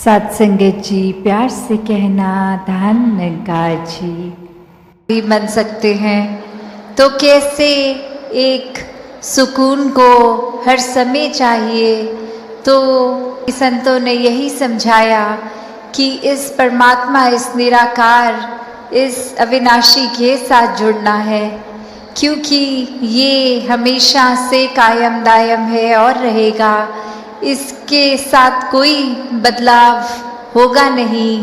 सत्संगत जी, प्यार से कहना धन्यकार जी भी बन सकते हैं। तो कैसे एक सुकून को हर समय चाहिए, तो संतों ने यही समझाया कि इस परमात्मा, इस निराकार, इस अविनाशी के साथ जुड़ना है, क्योंकि ये हमेशा से कायम दायम है और रहेगा। इसके साथ कोई बदलाव होगा नहीं।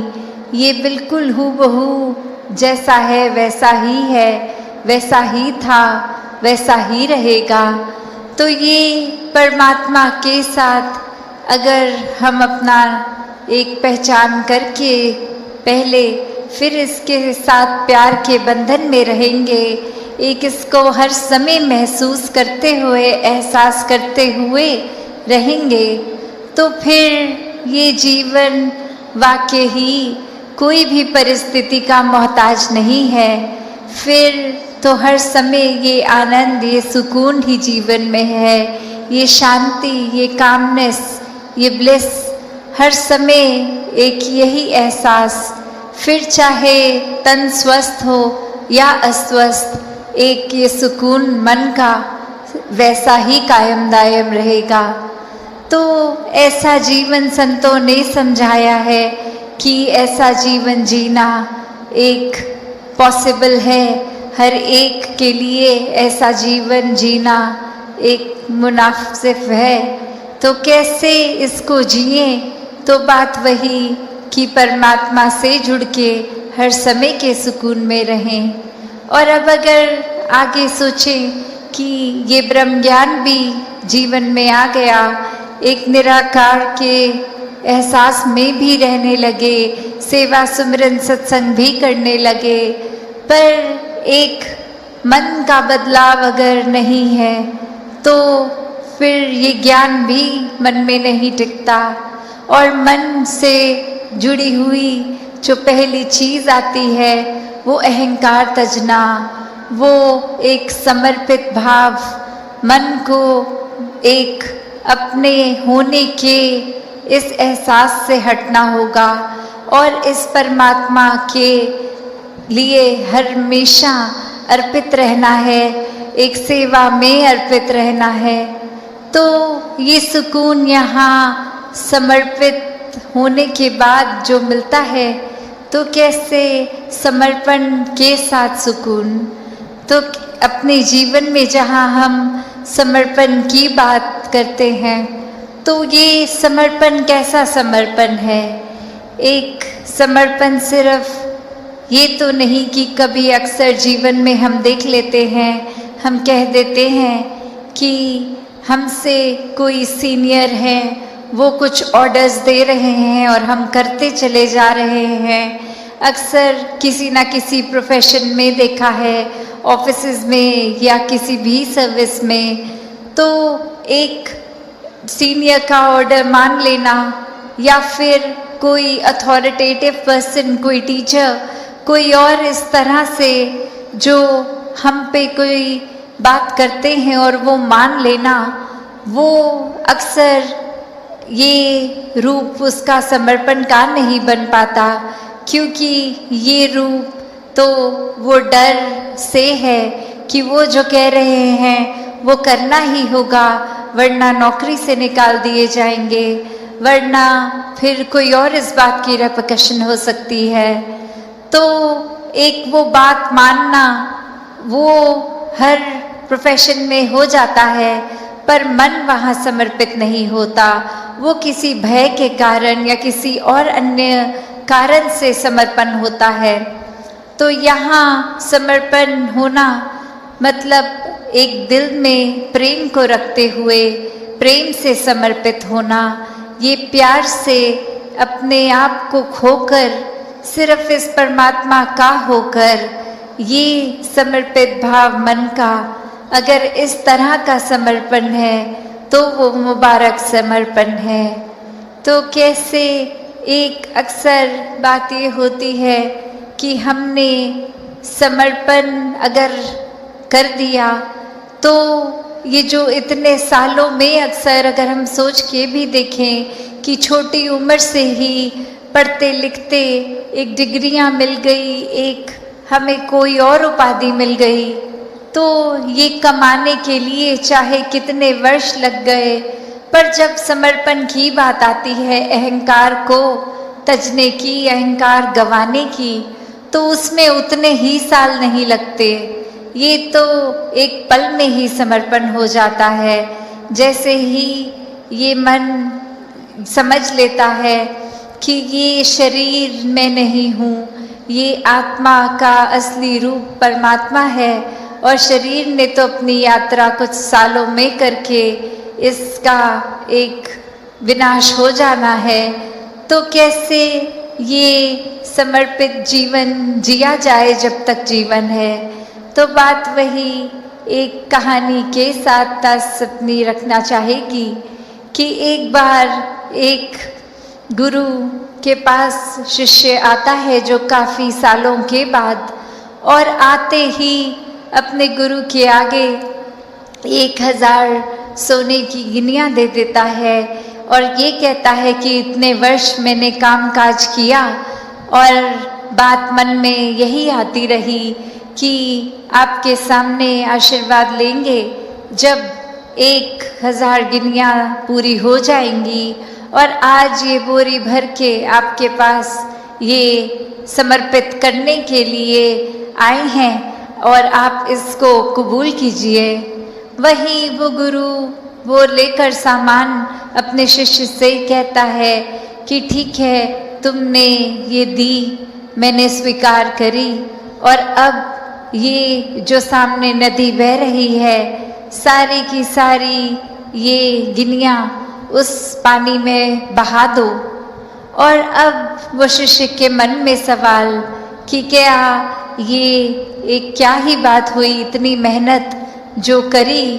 ये बिल्कुल हूबहू जैसा है वैसा ही है, वैसा ही था वैसा ही रहेगा। तो ये परमात्मा के साथ अगर हम अपना एक पहचान करके पहले फिर इसके साथ प्यार के बंधन में रहेंगे, एक इसको हर समय महसूस करते हुए, एहसास करते हुए रहेंगे, तो फिर ये जीवन वाकई ही कोई भी परिस्थिति का मोहताज नहीं है। फिर तो हर समय ये आनंद, ये सुकून ही जीवन में है, ये शांति, ये कामनेस, ये ब्लिस, हर समय एक यही एहसास। फिर चाहे तन स्वस्थ हो या अस्वस्थ, एक ये सुकून मन का वैसा ही कायम दायम रहेगा। तो ऐसा जीवन संतों ने समझाया है कि ऐसा जीवन जीना एक पॉसिबल है। हर एक के लिए ऐसा जीवन जीना एक मुनासिब है। तो कैसे इसको जिए? तो बात वही कि परमात्मा से जुड़ के हर समय के सुकून में रहें। और अब अगर आगे सोचें कि ये ब्रह्म ज्ञान भी जीवन में आ गया, एक निराकार के एहसास में भी रहने लगे, सेवा सुमिरन सत्संग भी करने लगे, पर एक मन का बदलाव अगर नहीं है तो फिर ये ज्ञान भी मन में नहीं टिकता। और मन से जुड़ी हुई जो पहली चीज़ आती है वो अहंकार तजना, वो एक समर्पित भाव, मन को एक अपने होने के इस एहसास से हटना होगा और इस परमात्मा के लिए हमेशा अर्पित रहना है, एक सेवा में अर्पित रहना है। तो ये सुकून यहाँ समर्पित होने के बाद जो मिलता है, तो कैसे समर्पण के साथ सुकून। तो अपने जीवन में जहाँ हम समर्पण की बात करते हैं, तो ये समर्पण कैसा समर्पण है? एक समर्पण सिर्फ ये तो नहीं कि कभी अक्सर जीवन में हम देख लेते हैं, हम कह देते हैं कि हमसे कोई सीनियर है, वो कुछ ऑर्डर्स दे रहे हैं और हम करते चले जा रहे हैं। अक्सर किसी ना किसी प्रोफेशन में देखा है, ऑफिसेज में या किसी भी सर्विस में, तो एक सीनियर का ऑर्डर मान लेना या फिर कोई अथॉरिटेटिव पर्सन, कोई टीचर, कोई और इस तरह से जो हम पे कोई बात करते हैं और वो मान लेना, वो अक्सर ये रूप उसका समर्पण का नहीं बन पाता, क्योंकि ये रूप तो वो डर से है कि वो जो कह रहे हैं वो करना ही होगा, वरना नौकरी से निकाल दिए जाएंगे, वरना फिर कोई और इस बात की रेपरकशन हो सकती है। तो एक वो बात मानना वो हर प्रोफेशन में हो जाता है, पर मन वहाँ समर्पित नहीं होता। वो किसी भय के कारण या किसी और अन्य कारण से समर्पण होता है। तो यहाँ समर्पण होना मतलब एक दिल में प्रेम को रखते हुए प्रेम से समर्पित होना, ये प्यार से अपने आप को खोकर सिर्फ इस परमात्मा का होकर, ये समर्पित भाव मन का अगर इस तरह का समर्पण है तो वो मुबारक समर्पण है। तो कैसे एक अक्सर बात ये होती है कि हमने समर्पण अगर कर दिया तो ये जो इतने सालों में अक्सर अगर हम सोच के भी देखें कि छोटी उम्र से ही पढ़ते लिखते एक डिग्रियां मिल गई, एक हमें कोई और उपाधि मिल गई, तो ये कमाने के लिए चाहे कितने वर्ष लग गए, पर जब समर्पण की बात आती है, अहंकार को तजने की, अहंकार गंवाने की, तो उसमें उतने ही साल नहीं लगते। ये तो एक पल में ही समर्पण हो जाता है। जैसे ही ये मन समझ लेता है कि ये शरीर मैं नहीं हूँ, ये आत्मा का असली रूप परमात्मा है और शरीर ने तो अपनी यात्रा कुछ सालों में करके इसका एक विनाश हो जाना है, तो कैसे ये समर्पित जीवन जिया जाए जब तक जीवन है। तो बात वही एक कहानी के साथ तास अपनी रखना चाहेगी कि एक बार एक गुरु के पास शिष्य आता है जो काफ़ी सालों के बाद, और आते ही अपने गुरु के आगे 1000 सोने की गिनियाँ दे देता है और ये कहता है कि इतने वर्ष मैंने काम काज किया और बात मन में यही आती रही कि आपके सामने आशीर्वाद लेंगे जब 1000 गिनियाँ पूरी हो जाएंगी, और आज ये बोरी भर के आपके पास ये समर्पित करने के लिए आए हैं और आप इसको कबूल कीजिए। वही वो गुरु वो लेकर सामान अपने शिष्य से कहता है कि ठीक है, तुमने ये दी, मैंने स्वीकार करी, और अब ये जो सामने नदी बह रही है, सारी की सारी ये गिनियाँ उस पानी में बहा दो। और अब वो शिष्य के मन में सवाल कि क्या ये एक क्या ही बात हुई, इतनी मेहनत जो करी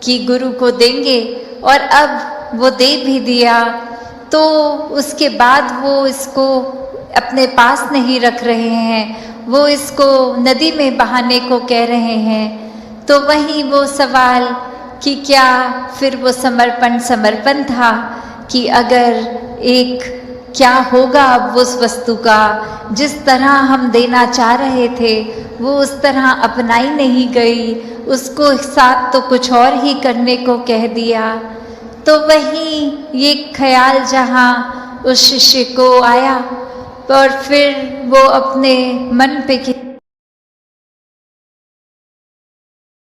कि गुरु को देंगे और अब वो दे भी दिया, तो उसके बाद वो इसको अपने पास नहीं रख रहे हैं, वो इसको नदी में बहाने को कह रहे हैं। तो वही वो सवाल कि क्या फिर वो समर्पण था कि अगर एक क्या होगा अब उस वस्तु का, जिस तरह हम देना चाह रहे थे वो उस तरह अपनाई नहीं गई, उसको साथ तो कुछ और ही करने को कह दिया। तो वही ये ख्याल जहाँ उस शिष्य को आया और फिर वो अपने मन पे